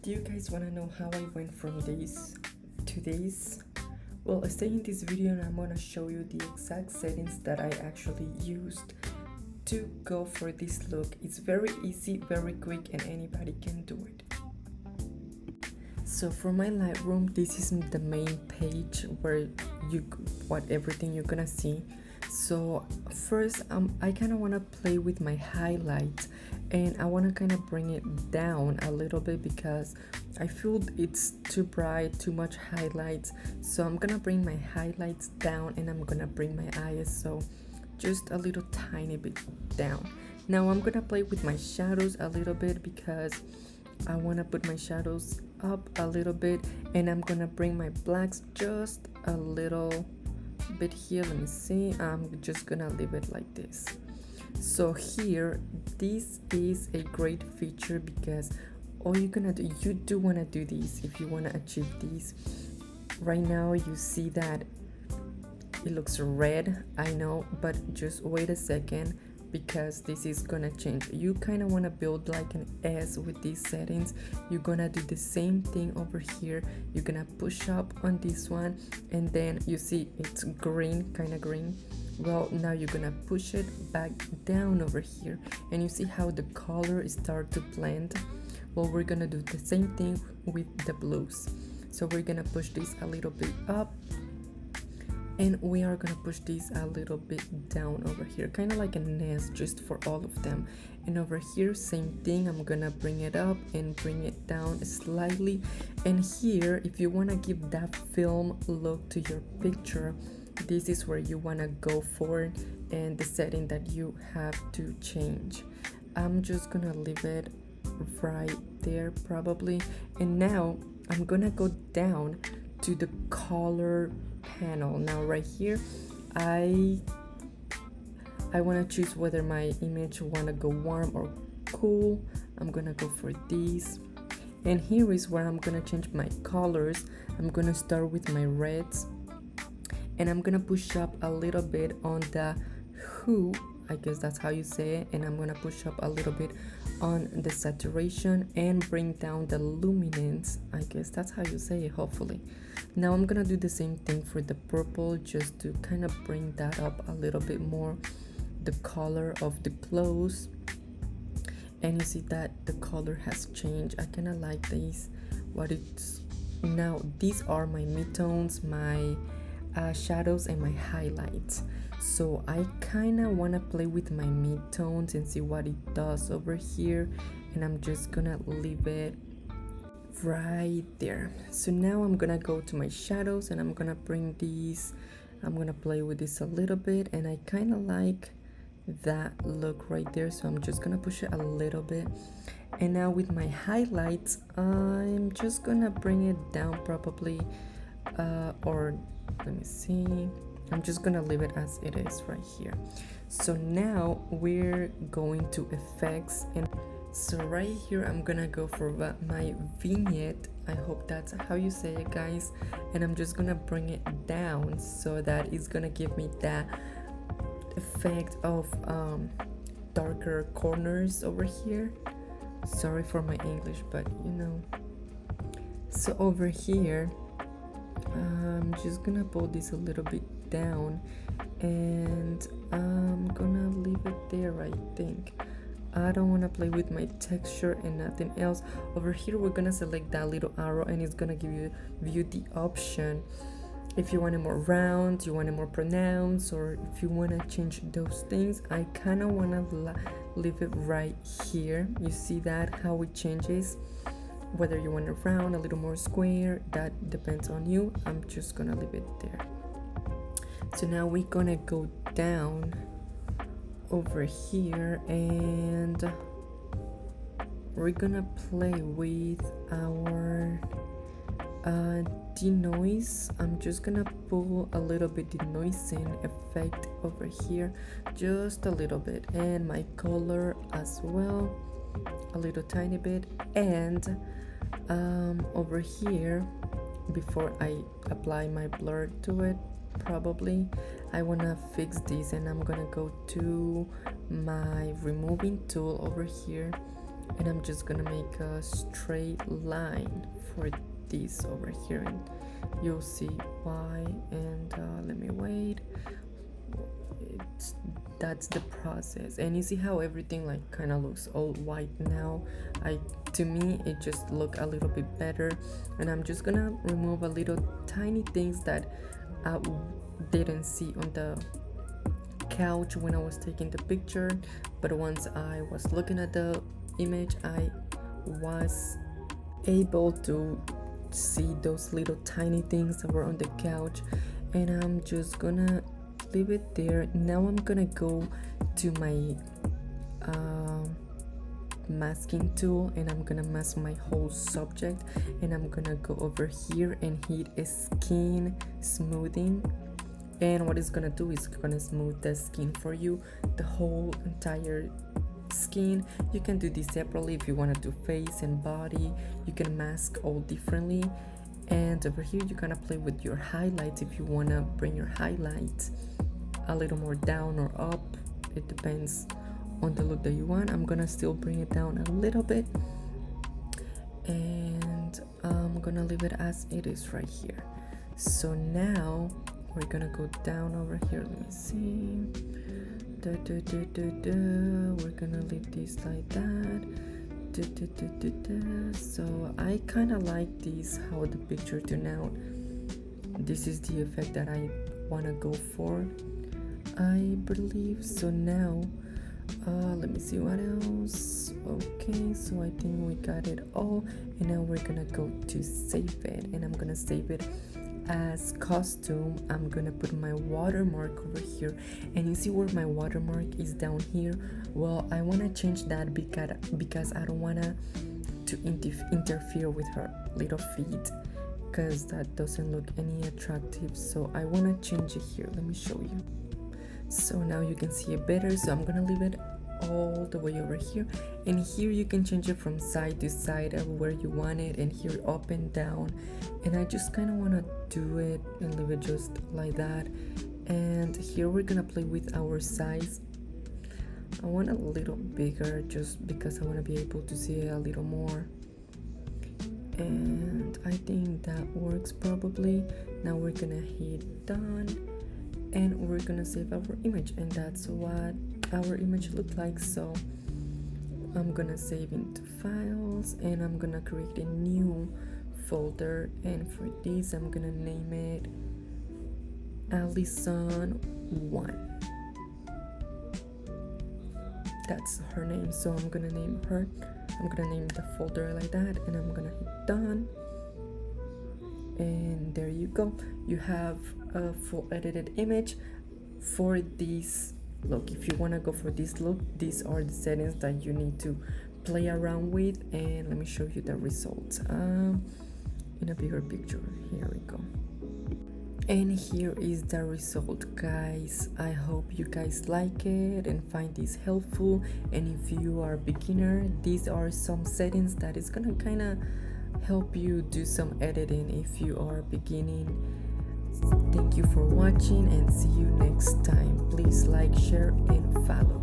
Do you guys want to know how I went from this to this? Well, stay in this video and I'm going to show you the exact settings that I actually used to go for this look. It's very easy, very quick, and anybody can do it. So for my Lightroom, this is the main page where everything you're gonna see. So first, I kind of want to play with my highlights, and I want to kind of bring it down a little bit because I feel it's too bright, too much highlights. So I'm gonna bring my highlights down, and I'm gonna bring my ISO just a little tiny bit down. Now I'm gonna play with my shadows a little bit because I want to put my shadows up a little bit, and I'm gonna bring my blacks just a little bit here. Let me see. I'm just gonna leave it like this. So here, this is a great feature because all you're gonna do, you do want to do this if you want to achieve these. Right now you see that it looks red, I know, but just wait a second because this is gonna change. You kind of want to build like an S with these settings. You're gonna do the same thing over here. You're gonna push up on this one, and then you see it's green, kind of green. Well, now you're gonna push it back down over here, and you see how the color start to blend. Well, we're gonna do the same thing with the blues. So we're gonna push this a little bit up, and we are gonna push this a little bit down over here, kind of like a nest just for all of them. And over here, same thing. I'm gonna bring it up and bring it down slightly. And here, if you want to give that film look to your picture, this is where you want to go for, and the setting that you have to change. I'm just gonna leave it right there probably. And now I'm gonna go down to the color panel. Now right here, I want to choose whether my image want to go warm or cool. I'm gonna go for these, and here is where I'm gonna change my colors. I'm gonna start with my reds, and I'm gonna push up a little bit on the hue, I guess that's how you say it, and I'm gonna push up a little bit on the saturation and bring down the luminance, I guess that's how you say it, hopefully. Now I'm gonna do the same thing for the purple, just to kind of bring that up a little bit more, the color of the clothes. And you see that the color has changed. I kind of like these, what it's now. These are my midtones, my shadows, and my highlights. So I kind of want to play with my midtones and see what it does over here, and I'm just gonna leave it right there. So now I'm gonna go to my shadows, and I'm gonna bring these, I'm gonna play with this a little bit, and I kind of like that look right there, so I'm just gonna push it a little bit. And now with my highlights, I'm just gonna bring it down probably, or let me see, I'm just gonna leave it as it is right here. So now we're going to effects, and so right here I'm gonna go for my vignette. I hope that's how you say it, guys. And I'm just gonna bring it down so that it's gonna give me that effect of darker corners over here. Sorry for my English, but you know. So over here, I'm just gonna pull this a little bit down, and I'm gonna leave it there, I think. I don't want to play with my texture and nothing else. Over here we're gonna select that little arrow, and it's gonna give you the option if you want it more round, you want it more pronounced, or if you want to change those things. I kind of want to leave it right here. You see that how it changes, whether you want it round, a little more square, that depends on you. I'm just gonna leave it there. So now we're gonna go down over here, and we're gonna play with our denoise. I'm just gonna pull a little bit denoising effect over here, just a little bit, and my color as well, a little tiny bit. And over here, before I apply my blur to it, probably I want to fix this, and I'm gonna go to my removing tool over here, and I'm just gonna make a straight line for this over here, and you'll see why. And let me wait. That's the process, and you see how everything like kind of looks all white now. To me it just look a little bit better, and I'm just gonna remove a little tiny things that I didn't see on the couch when I was taking the picture, but once I was looking at the image I was able to see those little tiny things that were on the couch, and I'm just gonna leave it there. Now I'm gonna go to my masking tool, and I'm gonna mask my whole subject, and I'm gonna go over here and hit a skin smoothing, and what it's gonna do is gonna smooth the skin for you, the whole entire skin. You can do this separately if you want to do face and body. You can mask all differently, and over here you kind of play with your highlights if you want to bring your highlights a little more down or up. It depends on the look that you want. I'm gonna still bring it down a little bit, and I'm gonna leave it as it is right here. So now we're gonna go down over here. Let me see. We're gonna leave this like that. So I kind of like this, how the picture turned out. This is the effect that I want to go for, I believe. So now let me see what else. Okay, so I think we got it all, and now we're gonna go to save it, and I'm gonna save it as costume. I'm gonna put my watermark over here, and you see where my watermark is down here. Well, I want to change that because I don't want to interfere with her little feet, because that doesn't look any attractive. So I want to change it here. Let me show you. So now you can see it better. So I'm gonna leave it all the way over here, and here you can change it from side to side everywhere you want it, and here up and down. And I just kind of want to do it and leave it just like that. And here we're gonna play with our size. I want a little bigger just because I want to be able to see it a little more, and I think that works probably. Now we're gonna hit done, and we're gonna save our image, and that's what our image looked like. So I'm gonna save into files, and I'm gonna create a new folder, and for this I'm gonna name it Allison1. That's her name, so I'm gonna name her. I'm gonna name the folder like that, and I'm gonna hit done, and there you go. You have a full edited image for this look. If you want to go for this look, these are the settings that you need to play around with, and let me show you the results in a bigger picture. Here we go, and here is the result, guys. I hope you guys like it and find this helpful. And if you are a beginner, these are some settings that is gonna kind of help you do some editing if you are beginning. Thank you for watching, and see you next time. Please like, share, and follow.